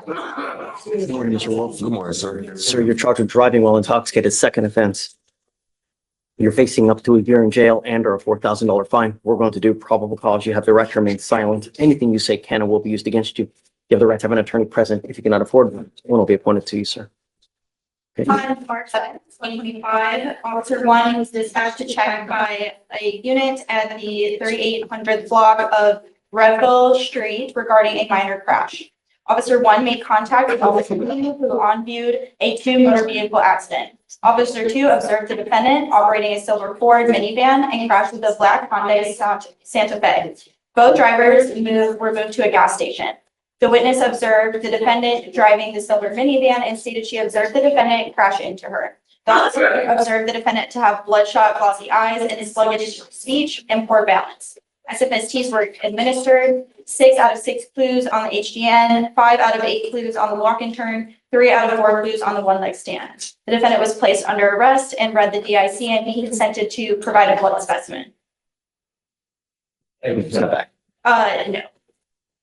Good morning, Mr. Wolf. Good morning, sir. Sir, you're charged with driving while intoxicated, second offense. You're facing up to a year in jail and or a $4,000 fine. We're going to do probable cause. You have the right to remain silent. Anything you say can and will be used against you. You have the right to have an attorney present. If you cannot afford one, one will be appointed to you, sir. Okay. On March 7th, 2025, Officer 1 was dispatched to check by a unit at the 3800th block of Redville Street regarding a minor crash. Officer 1 made contact with Officer 2 who on-viewed a two-motor vehicle accident. Officer 2 observed the defendant operating a silver Ford minivan and crashed with a black Hyundai Santa Fe. Both drivers were moved to a gas station. The witness observed the defendant driving the silver minivan and stated she observed the defendant crash into her. The officer observed the defendant to have bloodshot, glossy eyes and sluggish speech and poor balance. SFSTs were administered, 6 out of 6 clues on the HDN, 5 out of 8 clues on the walk and turn, 3 out of 4 clues on the one-leg stand. The defendant was placed under arrest and read the DIC and he consented to provide a blood specimen. No.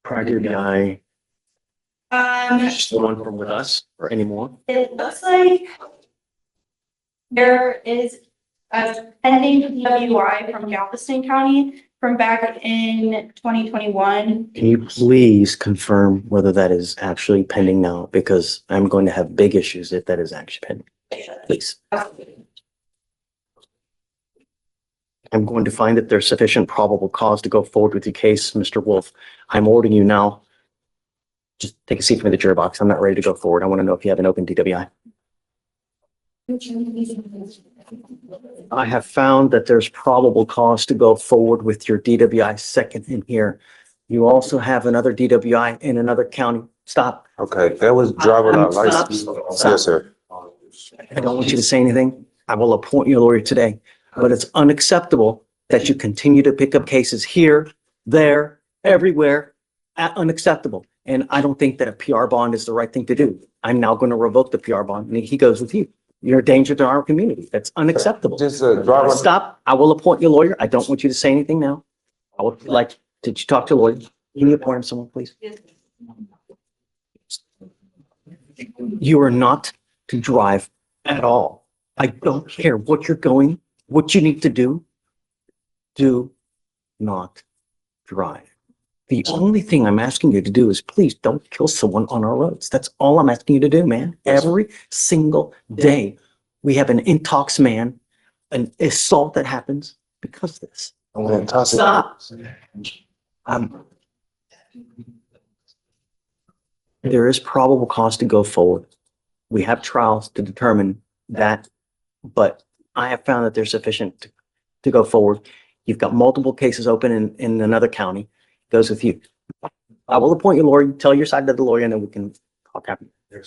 Prior to the eye, just the one from with us or any more? It looks like there is a pending WI from Galveston County from back in 2021. Can you please confirm whether that is actually pending now? Because I'm going to have big issues if that is actually pending. Please. I'm going to find that there's sufficient probable cause to go forward with your case, Mr. Wolf. I'm ordering you now. Just take a seat from the jury box. I'm not ready to go forward. I want to know if you have an open DWI. I have found that there's probable cause to go forward with your DWI second in here. You also have another DWI in another county. Stop. Okay, that was driver not Stop. license. Stop. Yes, sir. I don't want you to say anything. I will appoint you a lawyer today, but it's unacceptable that you continue to pick up cases here, there, everywhere. Unacceptable. And I don't think that a PR bond is the right thing to do. I'm now going to revoke the PR bond and he goes with you. You're a danger to our community. That's unacceptable. Just driver. Stop. I will appoint you a lawyer. I don't want you to say anything now. I would like, did you talk to a lawyer? Can you appoint someone, please? You are not to drive at all. I don't care what you're going, what you need to do. Do not drive. The only thing I'm asking you to do is please don't kill someone on our roads. That's all I'm asking you to do, man. Every single day, we have an intox man, an assault that happens because of this. Stop. There is probable cause to go forward. We have trials to determine that, but I have found that there's sufficient to go forward. You've got multiple cases open in another county. Goes with you. I will appoint you a lawyer. Tell your side to the lawyer and then we can talk after. Let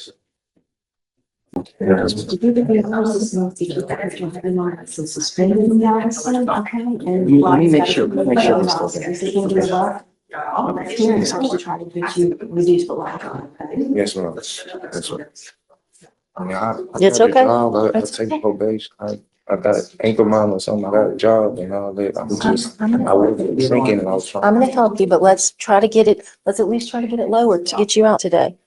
me make sure. Yes, ma'am. That's right. I mean, I It's got a okay. job. I That's take probation. I got ankle monitor, something. I got a job and all that. I wasn't thinking and I was trying. I'm gonna help you, but let's try to get it, let's at least try to get it lowered to get you out today.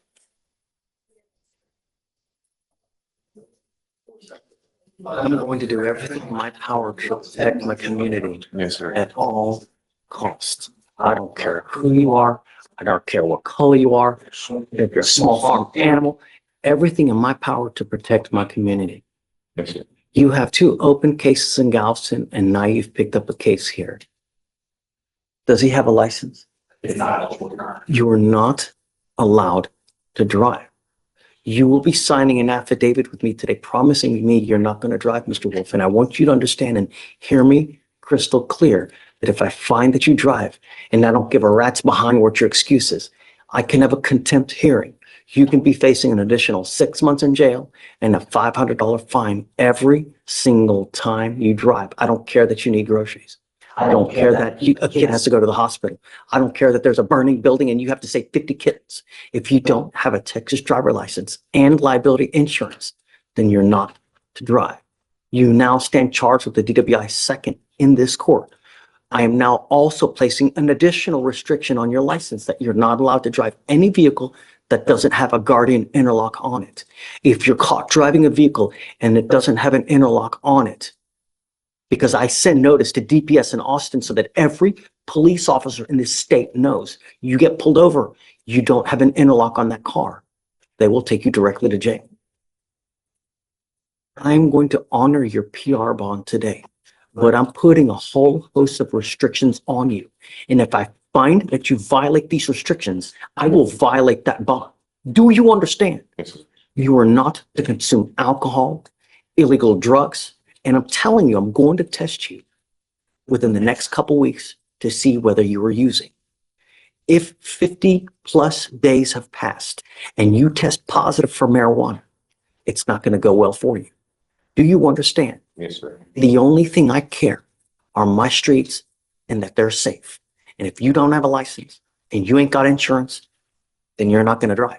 I'm going to do everything in my power to protect my community Yes, sir. at all costs. I don't care who you are. I don't care what color you are. If you're a small farm animal, everything in my power to protect my community. Yes, sir. You have 2 open cases in Galveston and now you've picked up a case here. Does he have a license? You are not allowed to drive. You will be signing an affidavit with me today, promising me you're not going to drive, Mr. Wolf. And I want you to understand and hear me crystal clear that if I find that you drive and I don't give a rat's behind what your excuse is, I can have a contempt hearing. You can be facing an additional 6 months in jail and a $500 fine every single time you drive. I don't care that you need groceries. I don't care that a kid has to go to the hospital. I don't care that there's a burning building and you have to save 50 kids. If you don't have a Texas driver license and liability insurance, then you're not to drive. You now stand charged with the DWI second in this court. I am now also placing an additional restriction on your license that you're not allowed to drive any vehicle that doesn't have a guardian interlock on it. If you're caught driving a vehicle and it doesn't have an interlock on it, because I send notice to DPS in Austin so that every police officer in this state knows you get pulled over, you don't have an interlock on that car, they will take you directly to jail. I'm going to honor your PR bond today, but I'm putting a whole host of restrictions on you. And if I find that you violate these restrictions, I will violate that bond. Do you understand? Yes, sir. You are not to consume alcohol, illegal drugs, and I'm telling you, I'm going to test you within the next couple weeks to see whether you are using. If 50 plus days have passed and you test positive for marijuana, it's not going to go well for you. Do you understand? Yes, sir. The only thing I care are my streets and that they're safe. And if you don't have a license and you ain't got insurance, then you're not going to drive.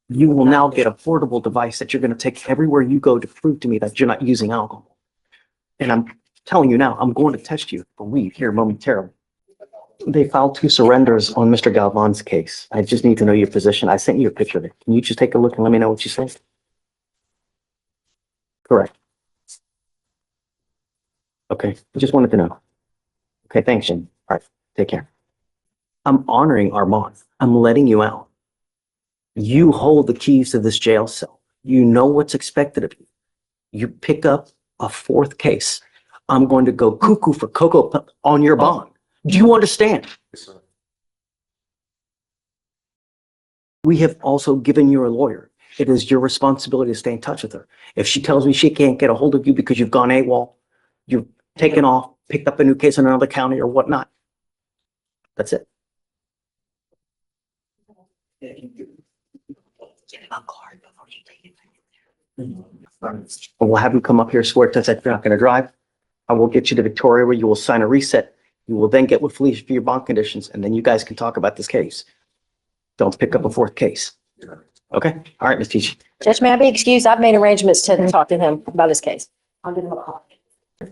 You will now get a portable device that you're going to take everywhere you go to prove to me that you're not using alcohol. And I'm telling you now, I'm going to test you for weed here momentarily. They filed 2 surrenders on Mr. Galvan's case. I just need to know your position. I sent you a picture of it. Can you just take a look and let me know what you think? Correct. Okay, I just wanted to know. Okay, thanks, Jim. All right, take care. I'm honoring our bond. I'm letting you out. You hold the keys to this jail cell. You know what's expected of you. You pick up a 4th case. I'm going to go cuckoo for Cocoa Puff on your bond. Do you understand? Yes, sir. We have also given you a lawyer. It is your responsibility to stay in touch with her. If she tells me she can't get a hold of you because you've gone AWOL, you've taken off, picked up a new case in another county or whatnot, that's it. We'll have you come up here, swear to us that you're not going to drive. I will get you to Victoria where you will sign a reset. You will then get with Felicia for your bond conditions, and then you guys can talk about this case. Don't pick up a 4th case. Okay? All right, Ms. Teach. Judge, may I be excused? I've made arrangements to talk to him about his case. I'll give him a call. Good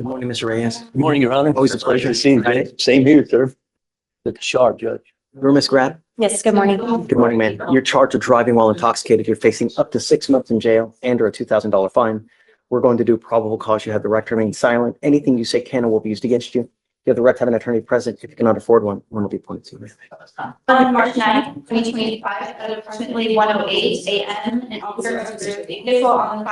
morning, Mr. Reyes. Good morning, Your Honor. Always a pleasure to see you. Same here, sir. Look sharp, Judge. You're Ms. Grab? Yes, good morning. Good morning, man. You're charged with driving while intoxicated. You're facing up to 6 months in jail and or a $2,000 fine. We're going to do probable cause. You have the right to remain silent. Anything you say can or will be used against you. You have the right to have an attorney present. If you cannot afford one will be appointed to you. On March 9th, 2025, at approximately 1:08 a.m., an officer observed a vehicle on the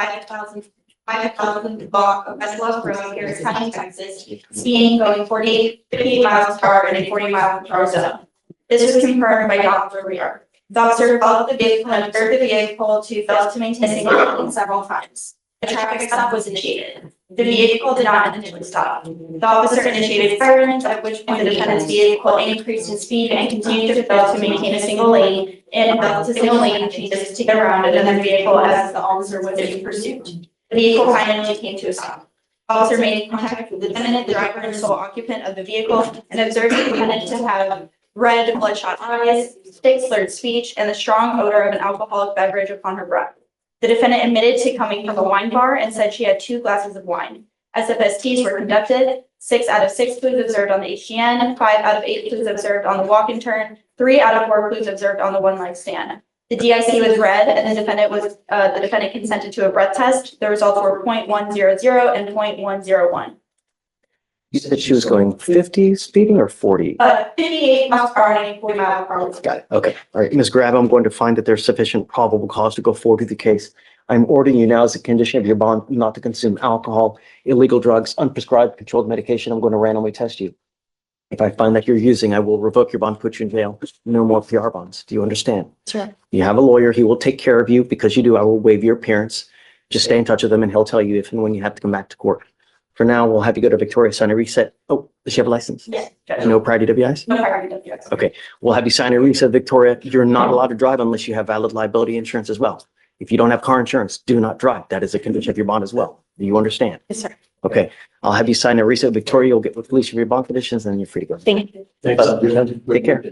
5,000 block of West Road, Harris County, Texas, speeding going 58 miles per hour in a 40-mile-per-hour zone. This was confirmed by Dr. Rear. The officer followed the vehicle and observed the vehicle to fail to maintain a single lane several times. A traffic stop was initiated. The vehicle did not initially stop. The officer initiated sirens, at which point the defendant's vehicle increased in speed and continued to fail to maintain a single lane and failed to single lane changes to get around another vehicle as the officer was in pursuit. The vehicle finally came to a stop. Officer made contact with the defendant, the driver and sole occupant of the vehicle, and observed the defendant to have red, bloodshot eyes, thick slurred speech, and the strong odor of an alcoholic beverage upon her breath. The defendant admitted to coming from a wine bar and said she had 2 glasses of wine. SFSTs were conducted, 6 out of 6 clues observed on the HGN, 5 out of 8 clues observed on the walk and turn, 3 out of 4 clues observed on the one night stand. The DIC was read and the defendant consented to a breath test. The results were 0.100 and 0.101. You said she was going 50 speeding or 40? 58 miles per hour and 40 miles per hour. Got it. Okay. All right. Ms. Grab, I'm going to find that there's sufficient probable cause to go forward with the case. I'm ordering you now as a condition of your bond not to consume alcohol, illegal drugs, unprescribed controlled medication. I'm going to randomly test you. If I find that you're using, I will revoke your bond, put you in jail. No more PR bonds. Do you understand? Sure. You have a lawyer. He will take care of you. Because you do, I will waive your appearance. Just stay in touch with him and he'll tell you if and when you have to come back to court. For now, we'll have you go to Victoria, sign a reset. Oh, does she have a license? Yes. No prior DWIs? No prior DWIs. Okay, we'll have you sign a reset, Victoria. You're not allowed to drive unless you have valid liability insurance as well. If you don't have car insurance, do not drive. That is a condition of your bond as well. Do you understand? Yes, sir. Okay, I'll have you sign a reset, Victoria. You'll get with police for your bond conditions and then you're free to go. Thank you. Take care.